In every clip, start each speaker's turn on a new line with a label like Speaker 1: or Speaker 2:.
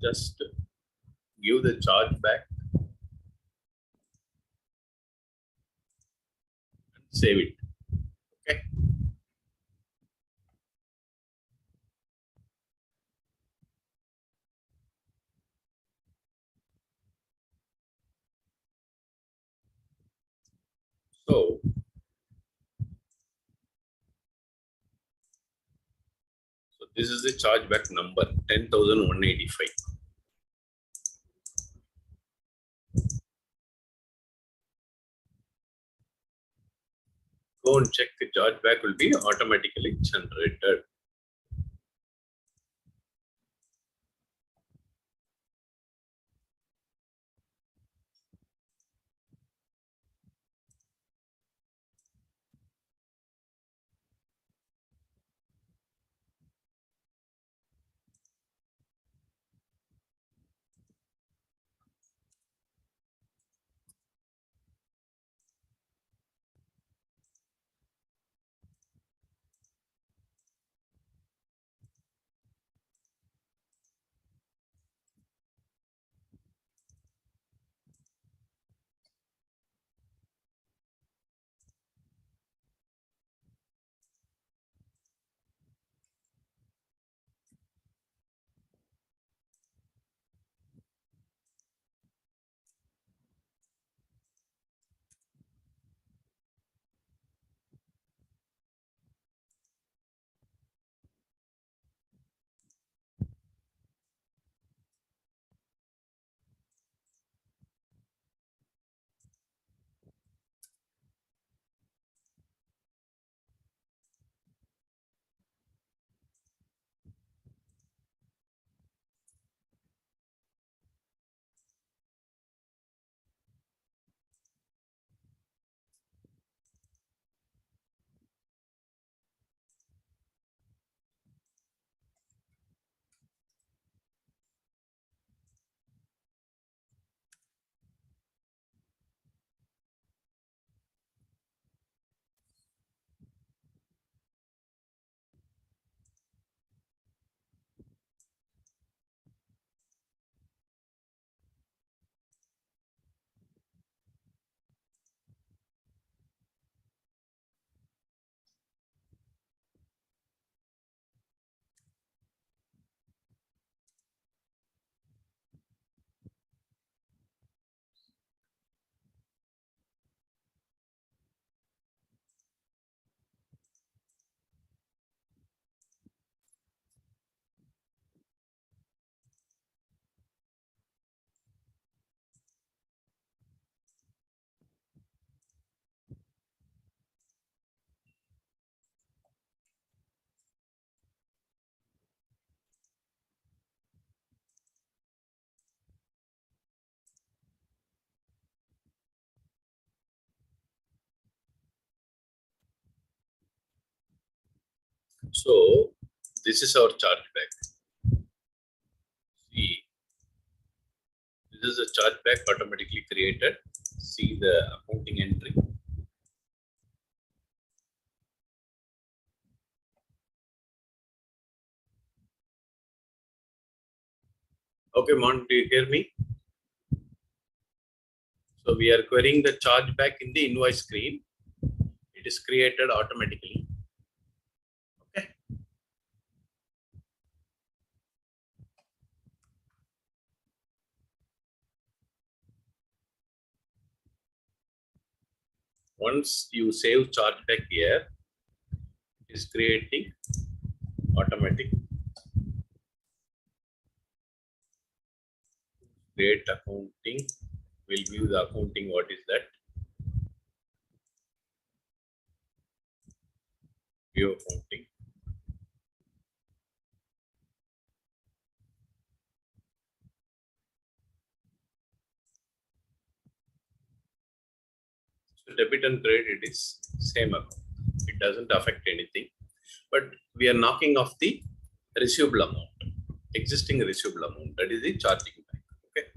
Speaker 1: just give the charge back and save it. Okay. So this is the chargeback number 10,185. Go and check, the chargeback will be automatically generated. So this is our chargeback. See, this is a chargeback automatically created. See the accounting entry. Okay, Mon, do you hear me? So we are querying the chargeback in the invoice screen. It is created automatically. Okay. Once you save chargeback here, it is creating automatic. Create accounting. We'll view the accounting. What is that? View accounting. So debit and credit is same account. It doesn't affect anything. But we are knocking off the receivable amount, existing receivable amount. That is the charging back. Okay.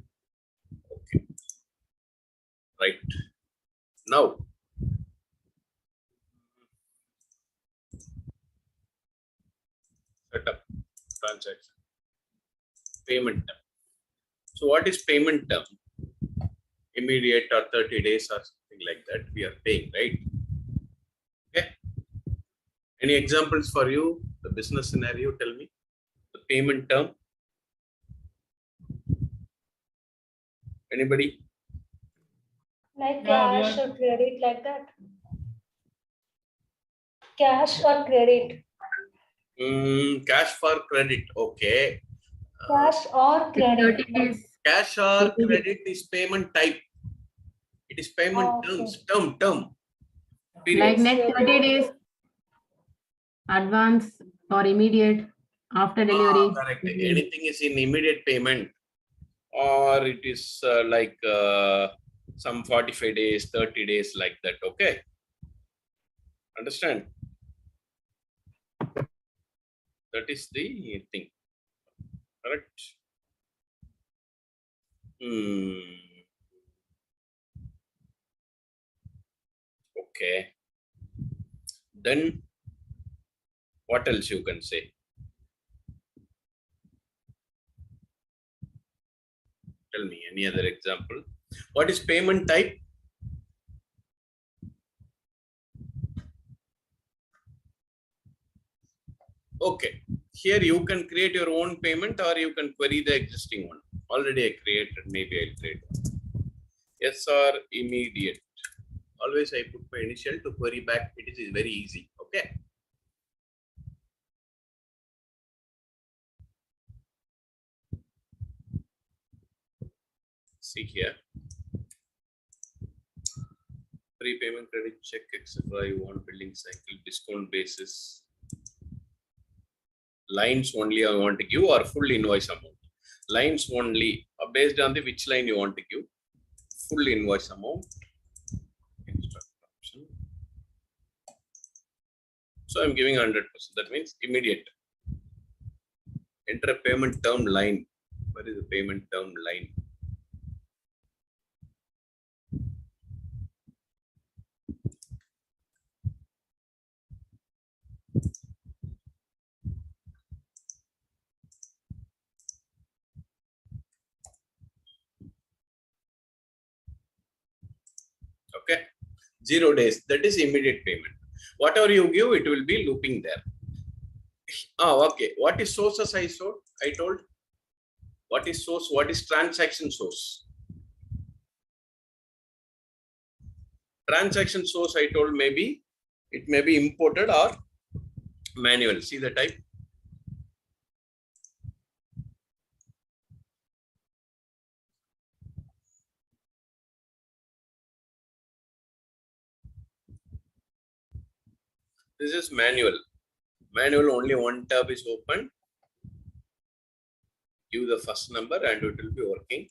Speaker 1: Okay. Right. Now, setup transaction payment. So what is payment term? Immediate or 30 days or something like that we are paying, right? Okay. Any examples for you? The business scenario, tell me. The payment term. Anybody?
Speaker 2: Like cash or credit, like that. Cash or credit.
Speaker 1: Cash for credit. Okay.
Speaker 2: Cash or credit.
Speaker 3: 30 days.
Speaker 1: Cash or credit is payment type. It is payment terms. Term. Period.
Speaker 3: Like next 30 days, advance or immediate after delivery.
Speaker 1: Correct. Anything is in immediate payment, or it is like some 45 days, 30 days, like that. Okay. Understand? That is the thing. Correct. Okay. Then what else you can say? Tell me any other example. What is payment type? Okay. Here you can create your own payment or you can query the existing one. Already I created, maybe I'll create one. Yes or immediate. Always I put my initial to query back. It is very easy. Okay. See here. Prepayment, credit check, etc. You want billing cycle, discount basis. Lines only I want to give or full invoice amount. Lines only based on the which line you want to give. Full invoice amount. So I'm giving 100%. That means immediate. Enter a payment term line. Where is the payment term line? Okay. 0 days. That is immediate payment. Whatever you give, it will be looping there. Okay. What is sources I told? What is source? What is transaction source? Transaction source I told maybe it may be imported or manual. See the type. This is manual. Manual, only one tab is open. Give the first number and it will be working.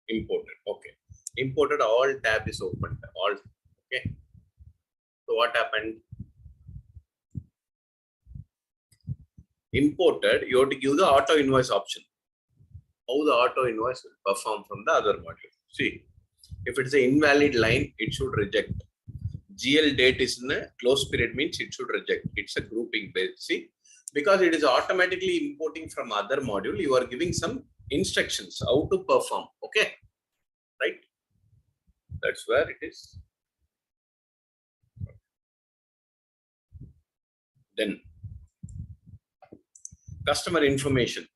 Speaker 1: Imported. Okay. Imported, all tab is open. All. Okay. So what happened? Imported, you have to give the auto invoice option. How the auto invoice will perform from the other module. See, if it's an invalid line, it should reject. GL date is in a close period means it should reject. It's a grouping base. See, because it is automatically importing from other module, you are giving some instructions how to perform. Okay, right? That's where it is. Then customer information.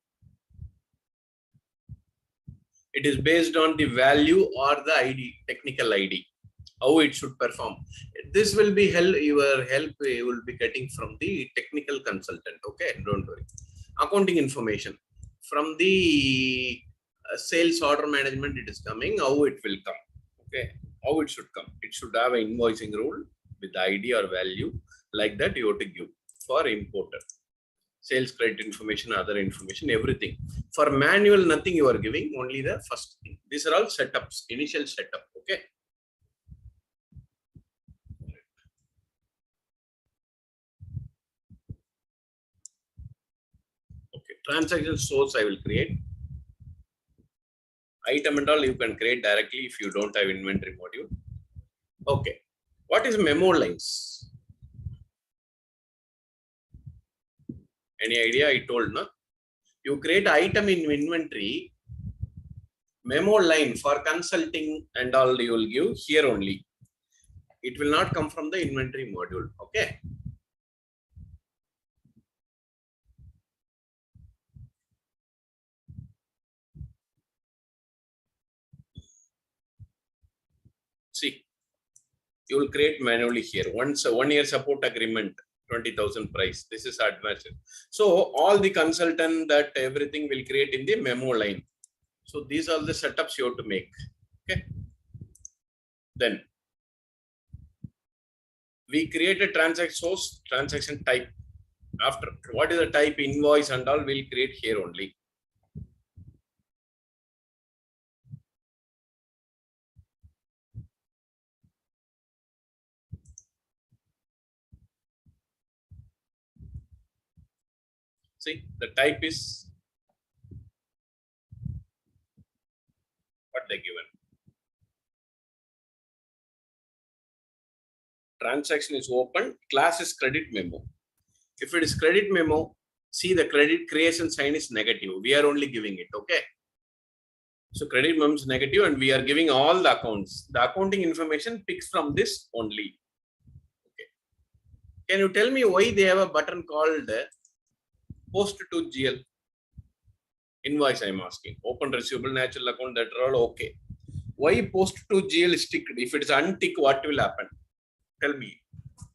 Speaker 1: It is based on the value or the ID, technical ID, how it should perform. This will be your help you will be getting from the technical consultant. Okay, don't worry. Accounting information from the sales order management, it is coming, how it will come. Okay, how it should come. It should have an invoicing rule with ID or value like that you have to give for importer. Sales credit information, other information, everything. For manual, nothing you are giving, only the first thing. These are all setups, initial setup. Okay. Okay. Transaction source I will create. Item and all you can create directly if you don't have inventory module. Okay. What is memo lines? Any idea? I told, no? You create item in inventory, memo line for consulting and all you will give here only. It will not come from the inventory module. Okay. See, you will create manually here. Once a 1 year support agreement, 20,000 price. This is advanced. So all the consultant that everything will create in the memo line. So these are the setups you have to make. Okay. Then we create a transaction source, transaction type. After what is the type, invoice and all we'll create here only. See, the type is what they given. Transaction is open, class is credit memo. If it is credit memo, see the credit creation sign is negative. We are only giving it, okay? So credit memo is negative and we are giving all the accounts. The accounting information picks from this only. Okay. Can you tell me why they have a button called post to GL? Invoice I'm asking. Open receivable, natural account, that are all okay. Why post to GL is ticked? If it is unticked, what will happen? Tell me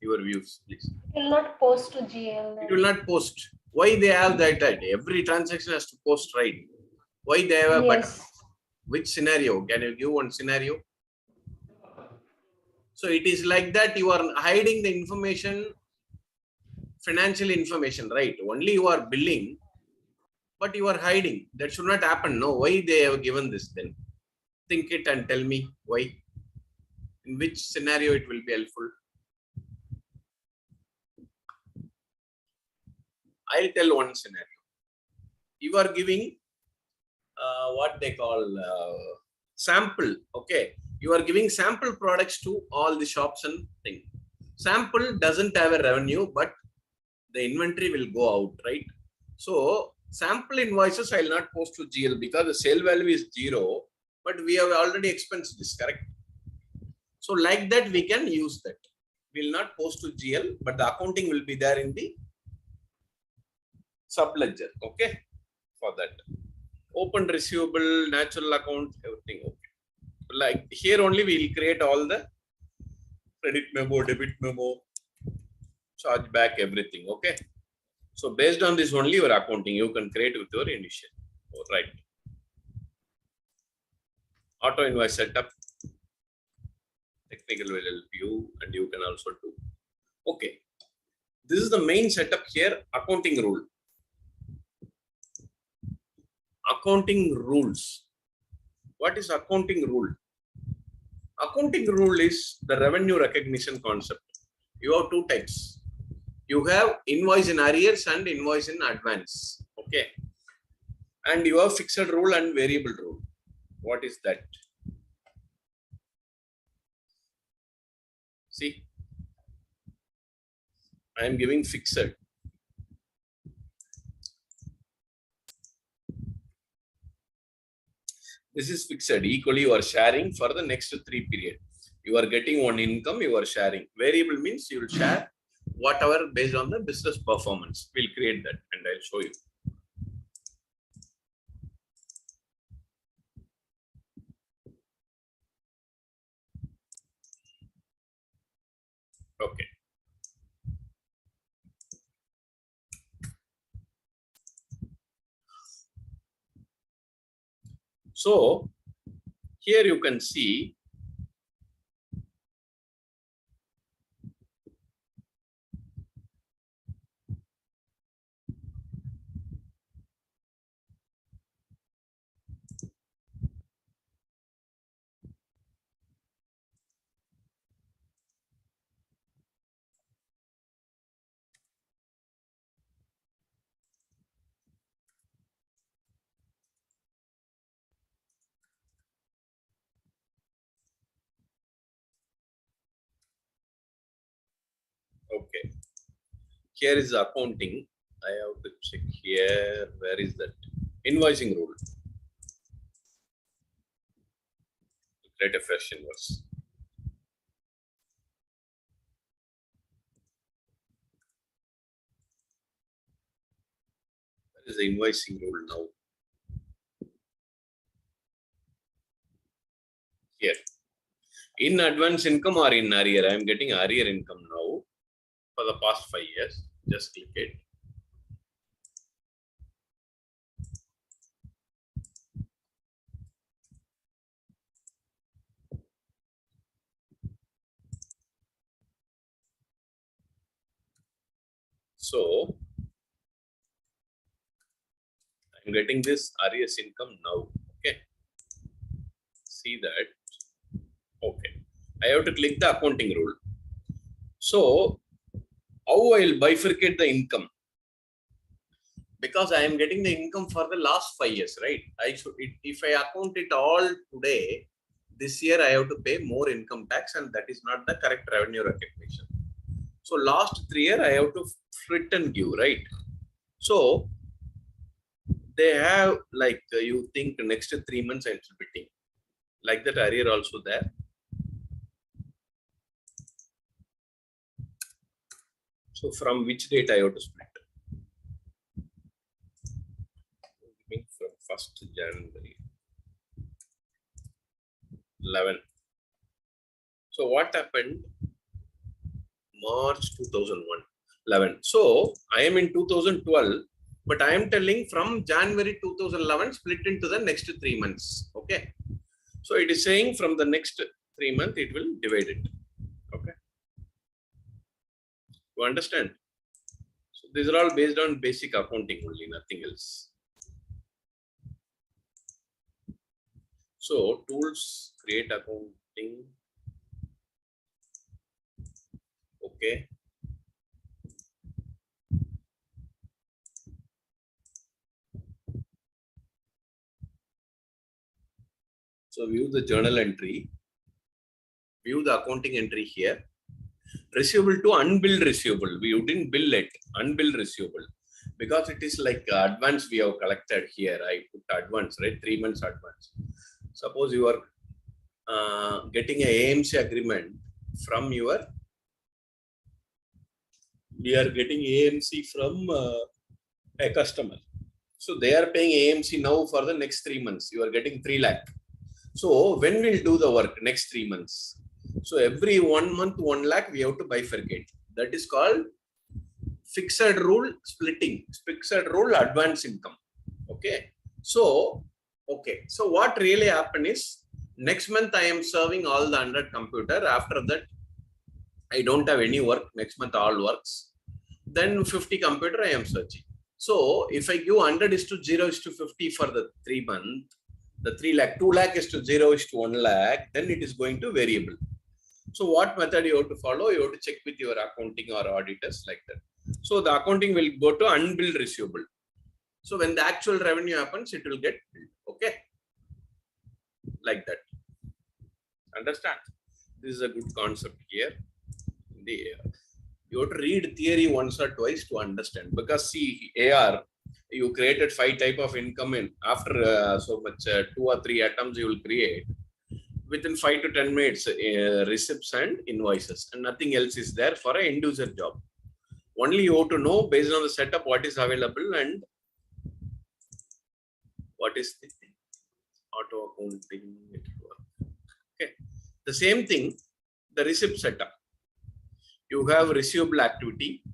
Speaker 1: your views, please.
Speaker 2: It will not post to GL.
Speaker 1: It will not post. Why they have that? Every transaction has to post, right? Why they have a button?
Speaker 2: Yes.
Speaker 1: Which scenario? Can you give one scenario? So it is like that you are hiding the information, financial information, right? Only you are billing, but you are hiding. That should not happen. No, why they have given this then? Think it and tell me why. In which scenario it will be helpful? I'll tell one scenario. You are giving what they call sample. Okay, you are giving sample products to all the shops and thing. Sample doesn't have a revenue, but the inventory will go out, right? So sample invoices I'll not post to GL because the sale value is 0, but we have already expensed this, correct? So like that we can use that. We'll not post to GL, but the accounting will be there in the sub ledger. Okay, for that. Open receivable, natural account, everything okay. Like here only we will create all the credit memo, debit memo, charge back, everything. Okay. So based on this only your accounting you can create with your initial. Right. Auto invoice setup. Technical will help you and you can also do. Okay. This is the main setup here. Accounting rule. Accounting rules. What is accounting rule? Accounting rule is the revenue recognition concept. You have two types. You have invoice in arrears and invoice in advance. Okay. And you have fixed rule and variable rule. What is that? See, I am giving fixed. This is fixed. Equally, you are sharing for the next 3 periods. You are getting one income, you are sharing. Variable means you will share whatever based on the business performance. We'll create that and I'll show you. Okay. So here you can see okay. Here is accounting. I have to check here. Where is that? Invoicing rule. Create a fresh invoice. That is the invoicing rule now. Here. In advance income or in arrear? I am getting arrear income now for the past 5 years. Just click it. So I'm getting this arrears income now. Okay. See that. Okay. I have to click the accounting rule. So how I'll bifurcate the income? Because I am getting the income for the last 5 years, right? If I account it all today, this year I have to pay more income tax, and that is not the correct revenue recognition. So last 3 years I have to split and give, right? So they have like you think next 3 months I'm splitting. Like that arrear also there. So from which date I have to split? From 1st January 11. So what happened? March 2011. So I am in 2012, but I am telling from January 2011 split into the next 3 months. Okay. So it is saying from the next 3 months it will divide it. Okay. You understand? So these are all based on basic accounting only, nothing else. So tools, create accounting. Okay. So view the journal entry. View the accounting entry here. Receivable to unbilled receivable. We didn't bill it. Unbilled receivable. Because it is like advance we have collected here. I put advance, right? 3 months advance. Suppose you are getting a AMC agreement from your, we are getting AMC from a customer. So they are paying AMC now for the next 3 months. You are getting 3 lakh. So when we'll do the work next 3 months? So every 1 month, 1 lakh, we have to bifurcate. That is called fixed rule splitting, fixed rule advance income. Okay. So, okay. So what really happened is next month I am serving all the 100 computer. After that, I don't have any work. Next month all works. Then 50 computer I am searching. So if I give 100 is to 0 is to 50 for the 3 month, the 3 lakh, 2 lakh is to 0 is to 1 lakh, then it is going to variable. So what method you have to follow? You have to check with your accounting or auditors like that. So the accounting will go to unbilled receivable. So when the actual revenue happens, it will get billed. Okay. Like that. Understand? This is a good concept here. You have to read theory once or twice to understand. Because see, AR, you created 5 type of income in after so much 2 or 3 items you will create. Within 5 to 10 minutes, receipts and invoices, and nothing else is there for an end user job. Only you have to know based on the setup what is available and what is the auto accounting. Okay. The same thing, the receipt setup. You have receivable activity.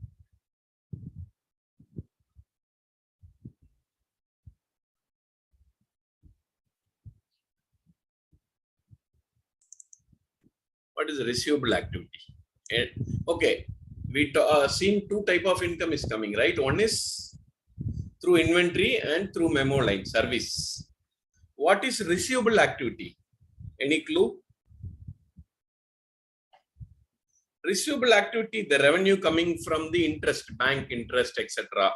Speaker 1: What is receivable activity? Okay, we seen 2 type of income is coming, right? One is through inventory and through memo line service. What is receivable activity? Any clue? Receivable activity, the revenue coming from the interest, bank interest, etc.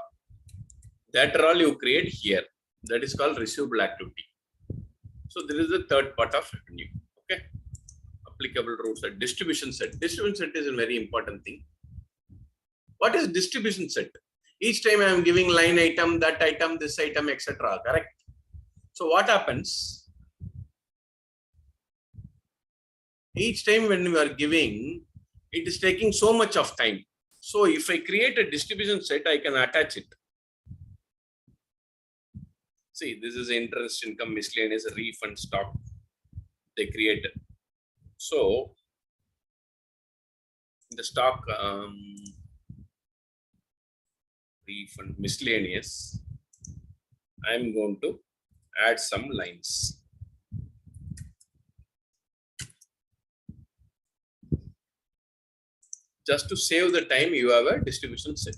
Speaker 1: That all you create here. That is called receivable activity. So there is the third part of revenue. Okay. Applicable rules at distribution set. Distribution set is a very important thing. What is distribution set? Each time I am giving line item, that item, this item, etc. Correct? So what happens? Each time when we are giving, it is taking so much of time. So if I create a distribution set, I can attach it. See, this is interest income, miscellaneous, refund, stock they created. So the stock refund miscellaneous, I am going to add some lines. Just to save the time, you have a distribution set.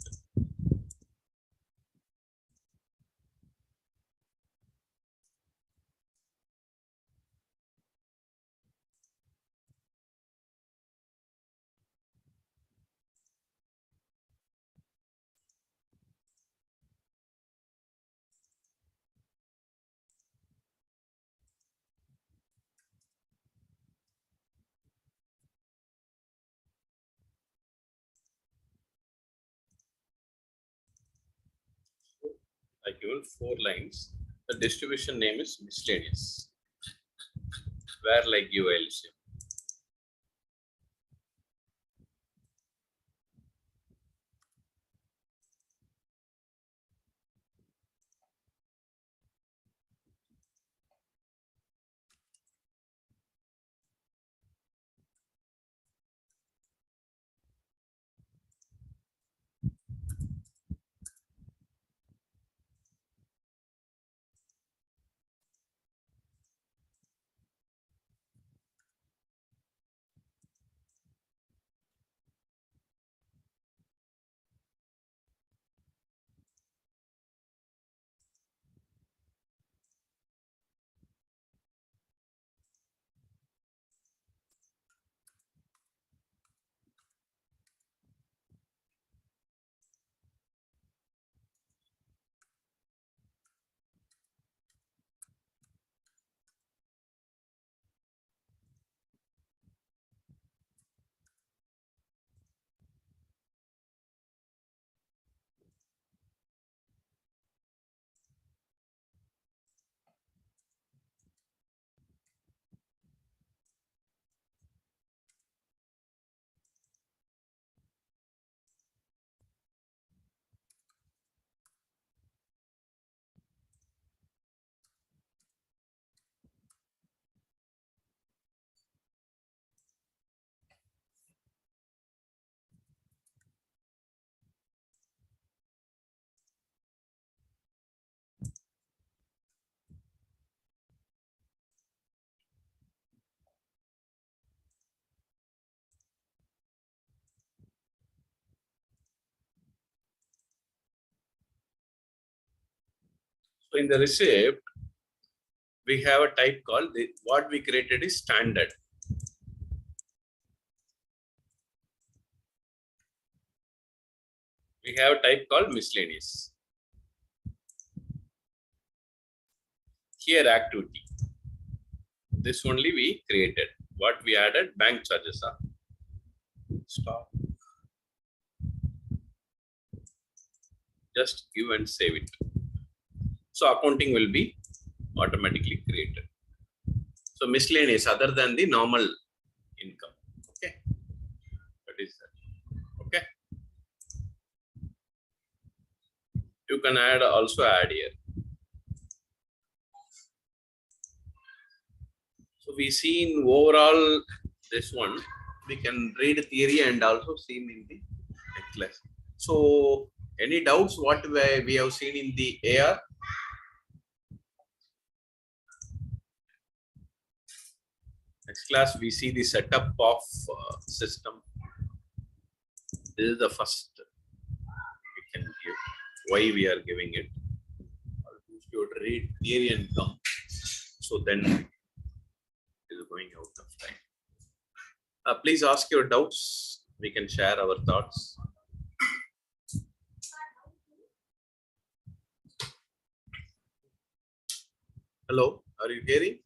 Speaker 1: I given 4 lines. The distribution name is miscellaneous. Where like you LCM. So in the receipt, we have a type called what we created is standard. We have a type called miscellaneous. Here activity. This only we created. What we added, bank charges are. Stop. Just give and save it. So accounting will be automatically created. So miscellaneous other than the normal income. Okay. What is that? Okay. You can also add here. So we see in overall this one, we can read theory and also see in the class. So any doubts what we have seen in the AR? Next class we see the setup of system. This is the first we can give. Why we are giving it? You should read theory and come. So then it is going out of time. Please ask your doubts. We can share our thoughts. Hello, are you hearing?